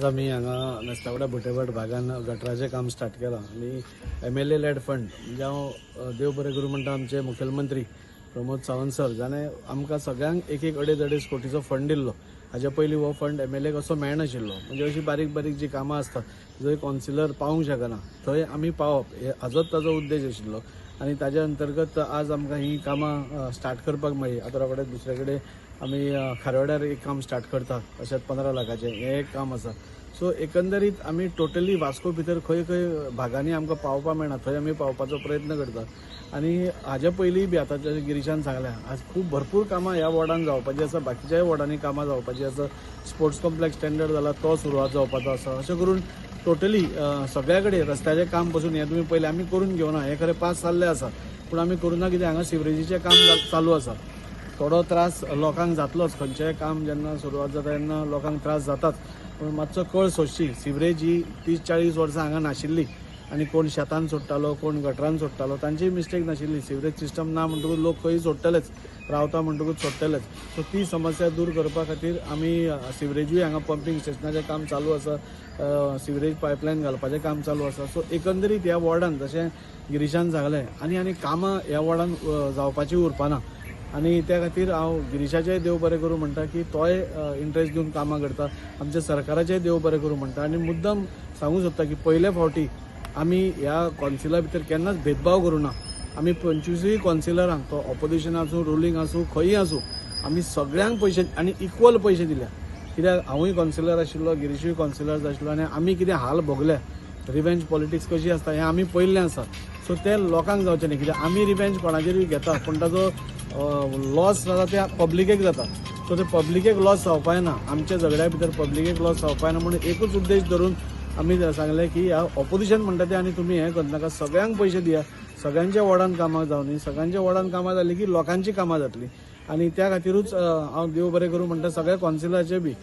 आज आम्ही हांगा मेस्तावडा बुटेबट भागान गटराचें काम स्टार्ट केलां आनी MLA लेड फंड म्हणजे हांव देव बरें करूं म्हणटा आमचे मुखेलमंत्री प्रमोद सावंत सर जाणें आमकां सगळ्यांक एक एक 2.5 कोटीचो फंड दिल्लो. हाजे पयलीं हो फंड MLAक असो मेळनाशिल्लो. म्हणजे अशी बारीक बारीक जी कामां आसता जंय कॉन्सिलर पावूंक शकना थंय आमी पावप हाजोच ताजो उद्देश आशिल्लो आनी ताज्या अंतर्गत आज आमकां ही कामां स्टार्ट करपाक मेळ्ळी. आतां रोखडेच दुसरे कडेन आमी खारवाड्यार एक काम स्टार्ट करता अशेंच 15 लाखाचें हें एक काम आसा. सो एकंदरीत आमी टोटली वास्को भितर खंय खंय भागांनी आमकां पावपाक मेळना थंय आमी पावपाचो प्रयत्न करता. आनी हाजे पयलीं बी आतां जशें गिरीशान सांगलें आज खूब भरपूर कामां ह्या वॉर्डान जावपाची आसा. बाकीच्याय वॉर्डांनी कामां जावपाची आसा. स्पोर्ट्स कॉम्प्लेक्स स्टँडर्ड जाला तो सुरवात जावपाचो आसा. अशें करून टोटली सगळ्या कडेन रस्त्याचें काम पसून हें तुमी पयलीं आमी करून घेवना हें खरें पास जाल्लें आसा पूण आमी करूना कित्याक हांगा सिवरेजीचें काम चालू आसा. थोडो त्रास लोकांक जातलोच खंयचेंय काम जेन्ना सुरवात जाता तेन्ना लोकांक त्रास जाताच पूण मातसो कळ सोंसची. सिवरेज ही 30-40 वर्सां हांगा नाशिल्ली आनी कोण शेतान सोडटालो कोण गटरान सोडटालो तांचीय मिस्टेक नाशिल्ली. सिवरेज सिस्टम ना म्हणटकूच लोक खंय सोडटलेच रावता म्हणटकूच सोडटलेच. सो ती समस्या दूर करपा खातीर आमी सिवरेजूय हांगा पंपिंग स्टेशनाचें काम चालू आसा. सिवरेज पायपलायन घालपाचें काम चालू आसा. सो एकंदरीत ह्या वॉर्डान जशें गिरीशान सांगलें आनी कामां ह्या वॉर्डान जावपाची उरपाना आनी त्या खातीर हांव गिरीशाचेय देव बरें करूं म्हणटा की तोय इंट्रस्ट दिवन कामां करता. आमच्या सरकाराचेय देव बरें करूं म्हणटा आनी मुद्दम सांगूं सोदता की पयले फावटी आमी ह्या कॉन्सिला भितर केन्नाच भेदभाव करूं ना. आमी 25 कॉन्सिलरांक तो ऑपोजिशन आसूं रुलींग आसूं खंयी आसूं आमी सगळ्यांक पयशे आनी इक्वल पयशे दिल्या. कित्याक हांवूय कॉन्सिलर आशिल्लो गिरीशूय कॉन्सिलर आशिल्लो आनी आमी कितें हाल भोगल्या रिवेंज पॉलिटिक्स कशी आसता हें आमी पयल्लें आसा. सो तें लोकांक जावचें न्ही कित्याक आमी रिवेंज कोणाचेरूय घेता पूण ताजो लॉस जाता त्या पब्लिकेक जाता. सो ते पब्लिकेक लॉस जावपाक ना आमच्या झगड्या भितर पब्लिकेक लॉस जावपाक ना म्हणून एकूच उद्देश धरून आमी सांगलें की ह्या ऑपोजिशन म्हणटा तें आनी तुमी हें करनाका सगळ्यांक पयशे दिया. सगळ्यांच्या वॉर्डान कामां जावनी सगळ्यांच्या वॉर्डान कामां जाली की लोकांची कामां जातली आनी त्या खातीरूच हांव देव बरें करूं म्हणटा सगळ्या कॉन्सिलराचे बी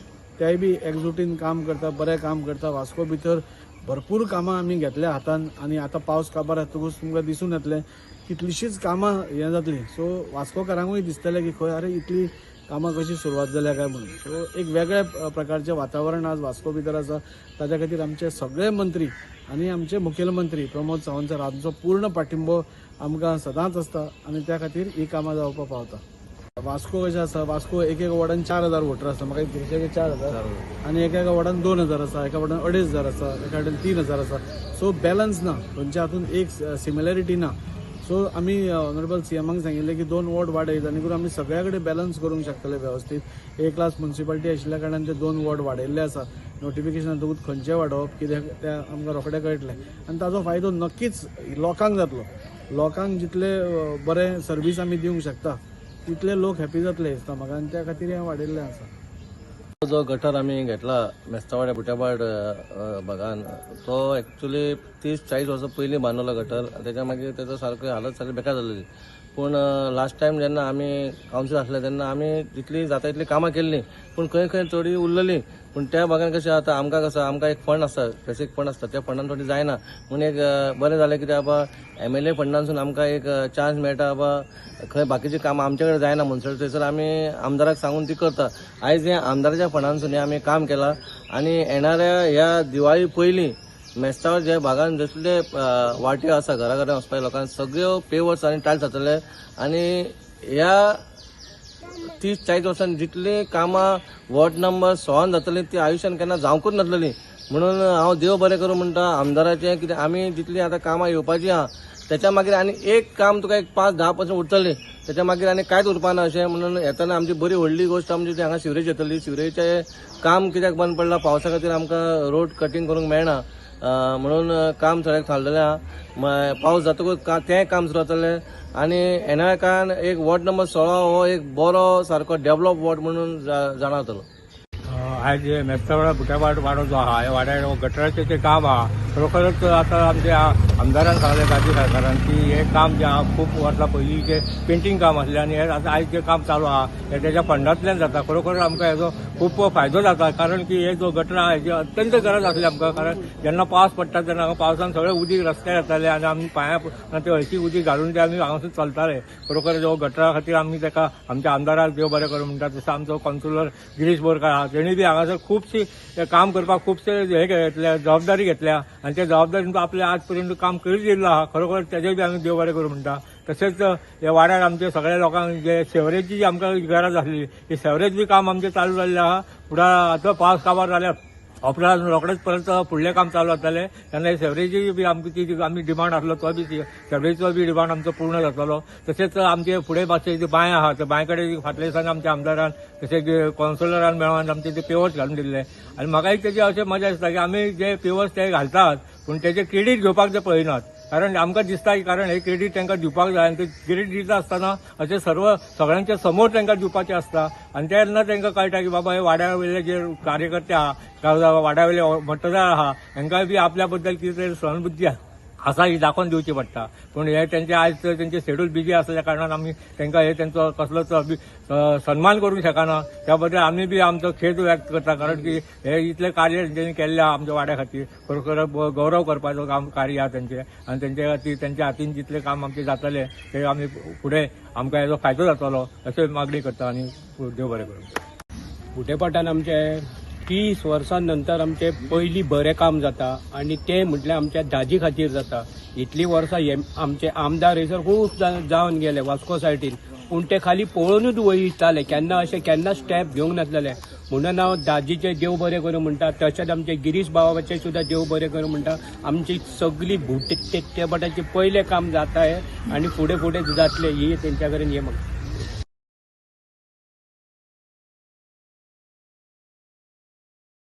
तेय बी एकजुटीन काम करता बरें काम करता. वास्को भितर भरपूर कामां आमी घेतल्या हातान आनी आतां पावस काबार येतकूच तुमकां दिसून येतलें कितलीशीच कामां हें जातलीं. सो वास्कोकारांकूय दिसतलें की खंय अरे इतली कामां कशी सुरवात जाल्या काय म्हणून. सो एक वेगळ्या प्रकारचें वातावरण आज वास्को भितर आसा. ताच्या खातीर आमचे सगळे मंत्री आनी आमचे मुखेलमंत्री प्रमोद सावंत सर हांचो पूर्ण पाठिंबो आमकां सदांच आसता आनी त्या खातीर ही कामां जावपाक पावता. वास्को कशें आसा वास्को एक वॉर्डान 4,000 वोटर आसा म्हाका गिरीशाचे 4,000 आनी एका वॉर्डान 2,000 आसा एका वॉर्डान 2,500 आसा एका वॉर्डान 3,000 आसा. सो बॅलन्स ना खंयच्या हातून एक सिमिलॅरिटी ना. सो आमी ऑनरेबल CMाक सांगिल्लें की 2 वॉर्ड वाडय आनी करून आमी सगळ्या कडेन बॅलन्स करूंक शकतले वेवस्थीत. A क्लास म्युन्सिपालिटी आशिल्ल्या कारणान ते 2 वॉर्ड वाडयल्ले आसा. नोटिफिकेशन येतकूच खंयचें वाडोवप कित्याक तें आमकां रोखडें कळटलें आनी ताजो फायदो नक्कीच लोकांक जातलो. लोकांक जितले बरें सर्वीस आमी दिवंक शकता तितले लोक हॅपी जातले दिसता म्हाका आनी त्या खातीर हें वाडयल्लें आसा. जो गटर आमी घेतला मेस्तावाड्या बुट्याबाड भागान तो एक्चुली 30-40 वर्सां पयलीं बांदलेलो गटर. तेच्या मागीर तेजो सारको हालत सारकी बेकार जाल्ली. पूण लास्ट टायम जेन्ना आमी कावन्सील आसले तेन्ना आमी जितली जाता तितली कामां केल्लीं पूण खंय खंय थोडी उरलेलीं. पूण त्या भागान कशें आतां आमकां एक फंड आसता स्पेसिफीक फंड आसता त्या फंडान थोडी जायना म्हणून एक बरें जालें कित्याक बाबा MLA फंडानसून आमकां एक चान्स मेळटा बाबा खंय बाकीची कामां आमचे कडेन जायना म्हणून थंयसर आमी आमदाराक सांगून ती करता. आयज हें आमदाराच्या फंडानसून आमी काम केलां आनी येणाऱ्या ह्या दिवाळी पयलीं मेस्तावाड जे भागान जसले वाट्यो आसा घरा घरा वचपाच्या लोकांक सगळ्यो पेवर्स आनी टायल्स जातले आनी ह्या 30-40 वर्सांनी जितली कामां वॉर्ड नंबर 6 जातली ती आयुश्यान केन्ना जावंकूच नासलेली. म्हणून हांव देव बरें करूं म्हणटा आमदाराचें कित्याक आमी जितली आतां कामां येवपाची आहा त्याच्या मागीर आनी एक काम तुका एक 5-10% उरतलें त्याच्या मागीर आनी कांयच उरपाना अशें म्हणून येताना आमची बरी व्हडली गोश्ट आमची हांगा सिवरेज येतली. सिवरेजचें काम कित्याक बंद पडलां पावसा खातीर आमकां रोड कटींग करूंक मेळना म्हणून काम सगळ्याक थांबलेलें आहा. पावस जातकूच तें काम सुरू जातलें आनी येणाऱ्या काळान एक वॉर्ड नंबर 16 हो एक बरो सारको डेव्हलप वॉर्ड म्हणून जाणवतलो. आज मेस्तावाडा बुट्याबाड वाडो जो आहा ह्या वाड्यार गटराचें जें काम आहा खरोखरच आता आमच्या आमदारान सांगले राज्य सरकारान की हे काम जे आहा खूप वर्सां पयलीं जे पेंटिंग काम आसलें आनी हे आतां आयज जे काम चालू आहा हे तेज्या फंडांतल्यान जाता. खरोखर आमकां हेजो खूप फायदो जाता, कारण की हे जो गटर आहा हेजी अत्यंत गरज आसली आमकां. कारण जेन्ना पावस पडटा तेन्ना हांगा पावसान सगळें उदीक रस्त्यार येतालें आनी आमी पांयां ते हळशी उदीक घालून ते आमी हांगासून चलताले. खरोखर जो गटरा खातीर आमी ताका आमच्या आमदाराक देव बरें करूं म्हणटा. तसो आमचो कावन्सिलर गिरीश बोरकार आहा, तेणी बी हांगासर खुबशी काम करपाक खुबशे हे घेतल्या, जबाबदारी घेतल्या आनी त्या जबाबदारीन आपले आज पर्यंत काम करीत येयल्लो आहा. खरोखर तेजेय बी आमी देव बरें करूं म्हणटा. तशेंच हे वाड्यार आमच्या सगळ्या लोकांक जे सेवरेजची जी आमकां गरज आसली ही सेवरेज बी काम आमचें चालू जाल्लें आहा. फुडां आतां पावस काबार जाल्यार उपरांत रोखडेंच परत फुडलें काम चालू जातलें तेन्ना सेवरेजी बी आमची ती आमी डिमांड आसलो तो बी सेवरेजचो बी डिमांड आमचो पूर्ण जातलो. तशेंच आमचे फुडें मातशे जे बांय आहा त्या बांय कडेन फाटल्या दिसांनी आमच्या आमदारान तशेंच कावन्सिलरान मेळोन आमचे ते पेवर्स घालून दिल्ले. आनी म्हाका एक तेजी अशें मजा दिसता की आमी जे पेवर्स ते घालतात पूण तेजे क्रेडीट घेवपाक ते पळयनात. कारण आमकां दिसता की कारण हे क्रेडीट तांकां दिवपाक जाय आनी ते क्रेडीट दिता आसतना अशें सगळ्यांच्या समोर तांकां दिवपाचें आसता. आनी तेन्ना तांकां कळटा की बाबा हे वाड्या वयले जे कार्यकर्ते आहा, वाड्या वयले मतदार आहा, हांकां बी आपल्या बद्दल कितें तरी सहानुभूती आसा ही दाखोवन दिवची पडटा. पूण हे तेंचे आयज तेंचे शेड्यूल बिजी आसल्या कारणान आमी तांकां हे तेंचो कसलोच सन्मान करूंक शकना. त्या बद्दल आमी बी आमचो खेद व्यक्त करता. कारण की हे इतले कार्य तेंच्यांनी केल्लें आहा आमच्या वाड्या खातीर. खरोखर गौरव करपाचो काम कार्य आहा तेंचें आनी तेंचे खातीर तेंच्या हातीन जितलें काम आमचें जातलें ते आमी फुडें आमकां हेजो फायदो जातलो अशें मागणी करता आनी देव बरें करूं. बुटेपाटान आमचे 30 वर्सां नंतर आमचे पयलीं बरें काम जाता आनी ते म्हटल्यार आमच्या दाजी खातीर जाता. इतलीं वर्सां आमचे आमदार हयसर खूब जावन गेले वास्को सायडीन, पूण ते खाली पळोवनूच वयताले, केन्ना स्टेप घेवंक नासलेले. म्हणून हांव दाजीचे देव बरें करूं म्हणटा. तशेंच आमचे गिरीश बाबाचे सुद्दां देव बरें करूं म्हणटा. आमची सगळी बुटेपाटाचें पयलें काम जाता हे आनी फुडें जातलें ही तेंच्या कडेन हे म्हाका